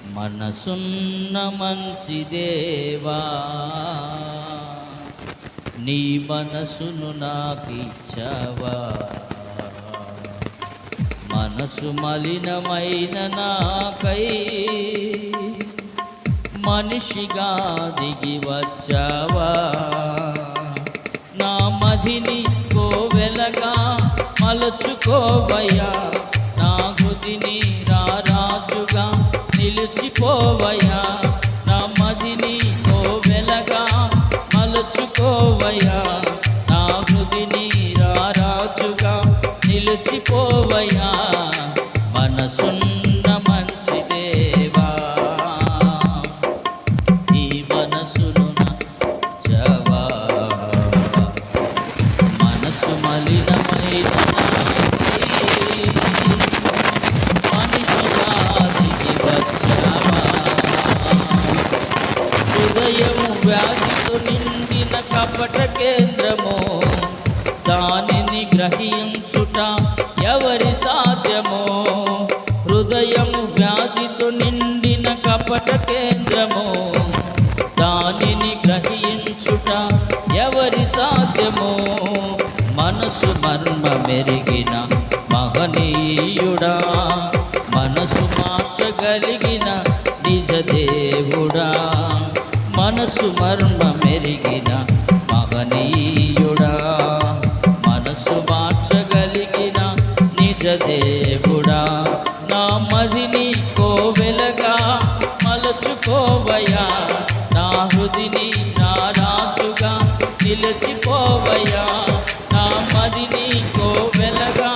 మనసున్న మంచి దేవా, నీ మనసును నాకిచ్చావా. మనసు మలినమైన నాకై మనిషిగా దిగి వచ్చావా. నా మదిని కోవెలగా మలచుకోవయ్యా, నా హృదిని రారాజుగా నిలిచిపోవయ్యా. నా మదిని కోవెలగా మలచుకోవయ్యా, నా హృదిని రారాజుగా నిలిచిపోవయ్యా. మనసున్న మంచి దేవా, ఈ మనసును నచ్చవా. మనసు మలినమైన హృదయము వ్యాధితో నిండిన కపట కేంద్రము, దానిని గ్రహించుట ఎవరి సాధ్యమో. హృదయము వ్యాధితో నిండిన కపట కేంద్రము, దానిని గ్రహించుట ఎవరి సాధ్యమో. మనసు మర్మ మెరిగిన మహనీయుడా, మనసు మార్చగలిగిన నిజ దేవుడా. మనసు మర్మ మెరిగిన మహనీయుడా, మనసు మార్చగలిగిన నిజ దేవుడా. నా మదిని కోవెలగా మలచుకోవయ్యా, నా హృదిని రారాజుగా నిలిచిపోవయ్యా. నా మదిని కోవెలగా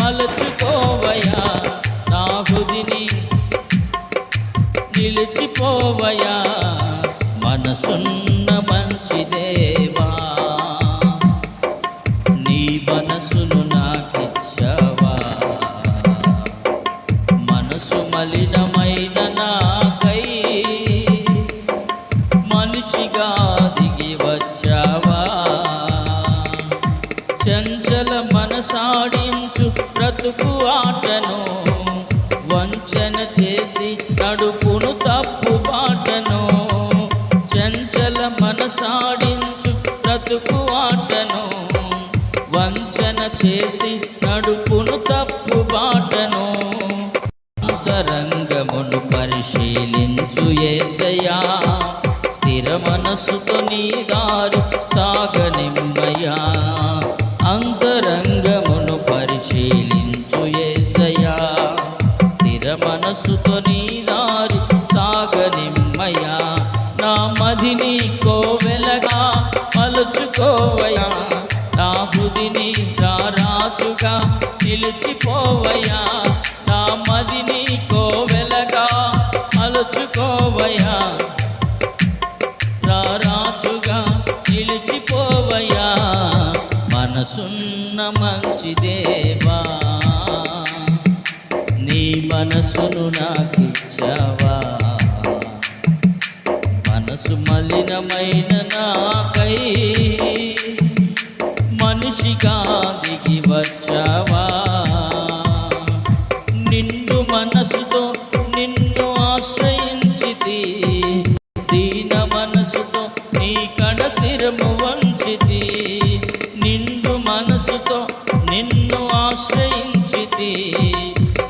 మలచుకోవయ్యా, నా హృదిని నిలిచిపోవయ్యా. మనసున్న మంచి దేవా, నీ మనసును నాకిచ్చావా. మనసు మలినమైన నాకై మనిషిగా దిగి వచ్చావా. చంచల మనసాడించు బ్రతుకు ఆటను వంచన చేసి నడుపును తప్పు బాటను. చంచల మనసాడించు బ్రతుకు ఆటను వంచన చేసి నడుపును తప్పు బాటను. అంతరంగమును పరిశీలించు యేసయ్యా, స్థిర మనస్సుతో నీ దారి సాగనిమ్మయ్యా. అంతరంగమును పరిశీలించు యేసయ్యా, స్థిర మనస్సుతో నీ దారి సాగనిమ్మయ్యా. నా మదిని కోవెలగా మలుచుకోవయ్యా, నా హృదిని రారాజుగా నిలిచిపోవయ్యా. నా మదిని కోవెలగా మలుచుకోవయ్యా, రారాజుగా నిలిచిపోవయ్యా. మనసున్న మంచి దేవా, నీ మనసును నాకిచ్చావా. మనసు మలినమైన నాకై మనిషిగా దిగి వచ్చావా. నిండు మనసుతో నిన్ను ఆశ్రయించితి, దీన మనసుతో నీ కడ శిరము వంచితి. నిండు మనసుతో నిన్ను ఆశ్రయించితి,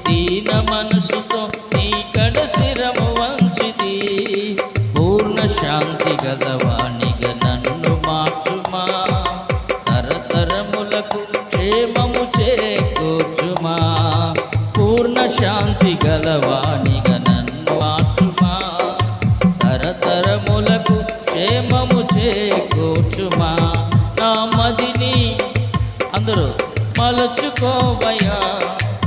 దీన మనసుతో నీ కడ శిరము వంచితి. పూర్ణ శాంతి గలవానిగా నన్ను మార్చుమా, తరతరములకు క్షేమము చేకూర్చుమా. పూర్ణ శాంతి గలవానిగా నన్ను మార్చుమా, తరతరములకు క్షేమము చేకూర్చుమా. నా మదిని అందరూ మలచుకోవయ్యా,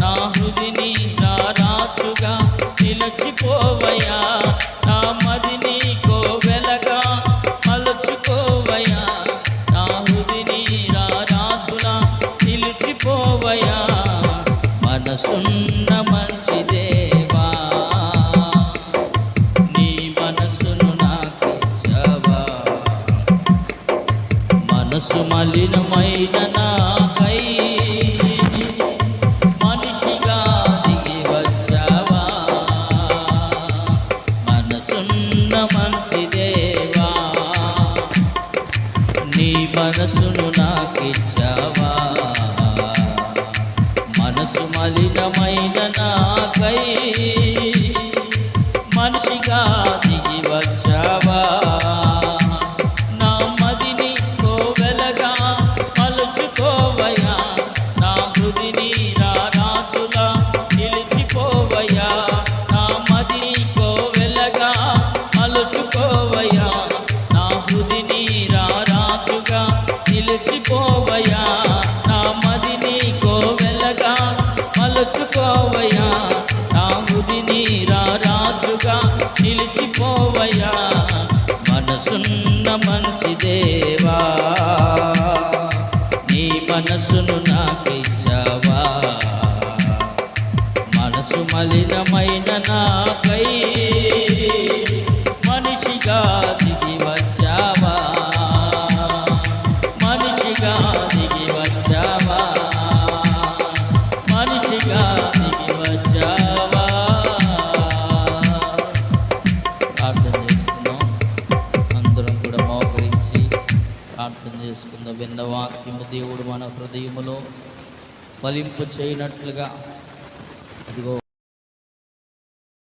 నా హృదిని రారాజుగా నిలిచిపోవయ్యా. నా మదిని కోవెలగా మలచుకోవయ్యా, నా హృదిని రారాజుగా నిలిచిపోవయ్యా. మనసున్న మంచి దేవా, నీ మనసును నాకిచ్చావా. మనసు మలినమైన నాకై మనిషిగా దిగి వచ్చావా. మంచి దేవా నీ మనసును నాకిచ్చావా మనసు మలినమైన నాకై మనిషిగా దిగి వచ్చావా నా మదిని కోవెలగా మలుచుకోవయ్యా నా హృదిని రారాజుగా నిలిచిపోవయ్యా నా మదిని కోవెలగా మలుచుకోవయ్యా నా హృదిని రారాజుగా నిలిచిపోవయ్యా నా మదిని కోవెలగా మలుచుకోవయ్యా నా హృదిని రారాజుగా నిలిచిపోవయ్యా మనసున్న మంచి దేవా నీ మనసును నాకిచ్చావా మనసు మలినమైన నాకై మనిషిగా దిగి వచ్చావా మనిషిగా దిగి వచ్చావా మనిషిగా దిగి వచ్చావా ప్రార్థన చేస్తున్నాం అందరం కూడా మోకరించి ప్రార్థన చేసుకుందాం విన్న వాక్యము దేవుడు మన హృదయములో ఫలింపు చేయనట్లుగా ఇదిగో